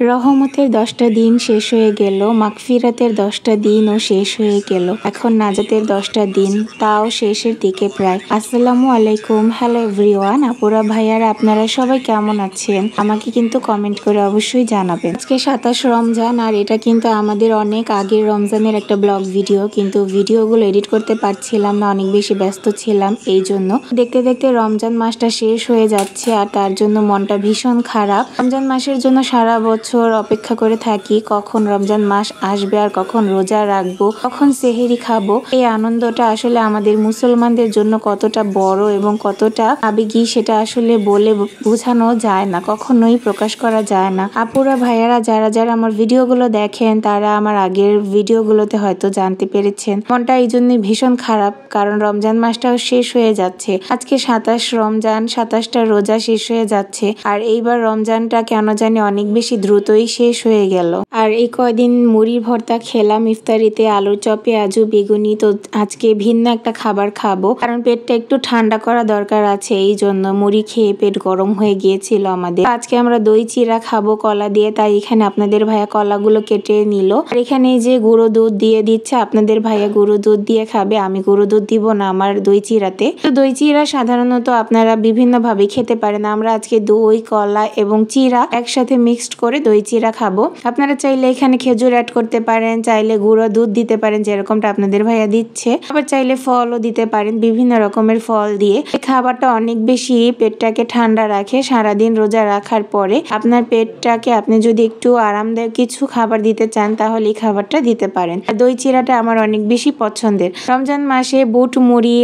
রহমতের 10টা দিন শেষ হয়ে গেল, মাগফিরাতের 10টা দিনও শেষ হয়ে গেল। এখন নাজাতের 10টা দিন, তাও শেষের দিকে প্রায়। আসসালামু আলাইকুম, হ্যালো এভরিওয়ান। আপুরা ভাইয়ারা আপনারা সবাই কেমন আছেন? আমাকে কিন্তু কমেন্ট করে অবশ্যই জানাবেন। আজকে 27 রমজান, আর এটা কিন্তু আমাদের অনেক আগের রমজানের একটা ব্লগ ভিডিও, কিন্তু ভিডিওগুলো এডিট করতে পারছিলাম না, অনেক বেশি ব্যস্ত ছিলাম। এই জন্য দেখতে দেখতে রমজান মাসটা শেষ হয়ে যাচ্ছে, আর তার জন্য মনটা ভীষণ খারাপ। রমজান মাসের জন্য সারা বছর অপেক্ষা করে থাকি কখন রমজান মাস আসবে আর কখন রোজা রাখবো, কখন সেহেরি খাবো। এই আনন্দটা আসলে আমাদের মুসলমানদের জন্য কতটা বড় এবং কতটা আবেগী সেটা আসলে বলে বোঝানো যায় না, কখনোই প্রকাশ করা যায় না। আপুরা ভাইয়ারা যারা যারা আমার ভিডিওগুলো দেখেন তারা আমার আগের ভিডিওগুলোতে হয়তো জানতে পেরেছেন। মনটা এই জন্যই ভীষণ খারাপ, কারণ রমজান মাসটাও শেষ হয়ে যাচ্ছে। আজকে 27 রমজান, 27টা রোজা শেষ হয়ে যাচ্ছে, আর এইবার রমজানটা কেন জানি অনেক বেশি দ্রুতই শেষ হয়ে গেল। আর এই কয়দিন মুড়ির ভর্তা খেলাম ইফতারিতে, আলুর চপ, পেঁয়াজু, বেগুনি। তো আজকে ভিন্ন একটা খাবার খাবো, কারণ পেটটা একটু ঠান্ডা করা দরকার আছে। এই জন্য মুড়ি খেয়ে পেট গরম হয়ে গিয়েছিল আমাদের। আজকে আমরা দই চিরা খাবো কলা দিয়ে, তাই এখানে আপনাদের ভাইয়া কলাগুলো কেটে নিল। আর এখানে যে গুঁড়ো দুধ দিয়ে দিচ্ছে, আপনাদের ভাইয়া গুঁড়ো দুধ দিয়ে খাবে, আমি গুঁড়ো দুধ দিব না আমার দই চিরাতে। তো দই চিরা সাধারণত আপনারা বিভিন্ন ভাবে খেতে পারেন। আমরা আজকে দই, কলা এবং চিরা একসাথে মিক্সড করে দই চিরা খাবো। আপনারা চাইলে এখানে খেজুর অ্যাড করতে পারেন, চাইলে গুঁড়ো দুধ দিতে পারেন যেরকমটা আপনাদের ভাইয়া দিচ্ছে, আবার চাইলে ফলও দিতে পারেন, বিভিন্ন রকমের ফল দিয়ে। এই খাবারটা অনেক বেশি পেটটাকে ঠান্ডা রাখে। সারাদিন রোজা রাখার পরে আপনার পেটটাকে আপনি যদি একটু আরামদায়ক কিছু খাবার দিতে চান তাহলে এই খাবারটা দিতে পারেন। আর দই চিরাটা আমার অনেক বেশি পছন্দের। রমজান মাসে বুট মুড়ি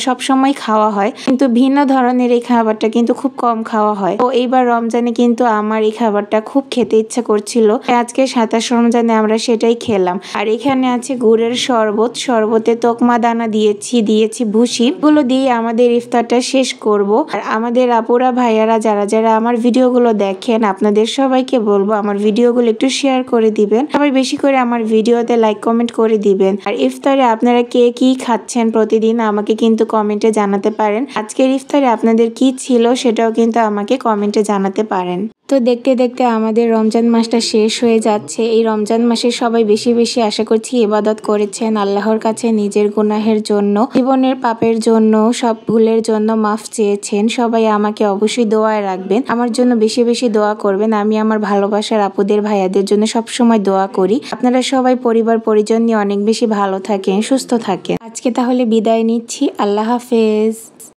সবসময় খাওয়া হয়, কিন্তু ভিন্ন ধরনের এই খাবারটা কিন্তু খুব কম খাওয়া হয়। তো এইবার রমজানে কিন্তু আমার এই খাবারটা খুব খেতে ইচ্ছা করছিল। আজকে 27 রমজানে আমরা সেটাই খেলাম। আর এখানে আছে গুড়ের শরবত, শরবতে তোকমা দানা দিয়েছি ভুসি, গুলো দিয়ে আমাদের ইফতারটা শেষ করব। আর আমাদের আপুরা ভাইয়ারা যারা যারা আমার ভিডিওগুলো দেখেন, আপনাদের সবাইকে বলবো আমার ভিডিওগুলো একটু শেয়ার করে দিবেন, সবাই বেশি করে আমার ভিডিওতে লাইক কমেন্ট করে দিবেন। আর ইফতারে আপনারা কে কি খাচ্ছেন প্রতিদিন আমাকে কিন্তু কমেন্টে জানাতে পারেন। আজকের ইফতারে আপনাদের কি ছিল সেটাও কিন্তু আমাকে কমেন্টে জানাতে পারেন। তো দেখতে দেখতে আমাদের রমজান মাসটা শেষ হয়ে যাচ্ছে। এই রমজান মাসে সবাই বেশি বেশি আশা করছি ইবাদত করেছেন আল্লাহর কাছে, নিজের গুনাহের জন্য, জীবনের পাপের জন্য, সব ভুলের জন্য মাফ চেয়েছেন। সবাই আমাকে অবশ্যই দোয়ায় রাখবেন, আমার জন্য বেশি বেশি দোয়া করবেন। আমি আমার ভালোবাসার আপুদের ভাইয়াদের জন্য সবসময় দোয়া করি। আপনারা সবাই পরিবার পরিজন নিয়ে অনেক বেশি ভালো থাকেন, সুস্থ থাকেন। আজকে তাহলে বিদায় নিচ্ছি, আল্লাহ হাফেজ।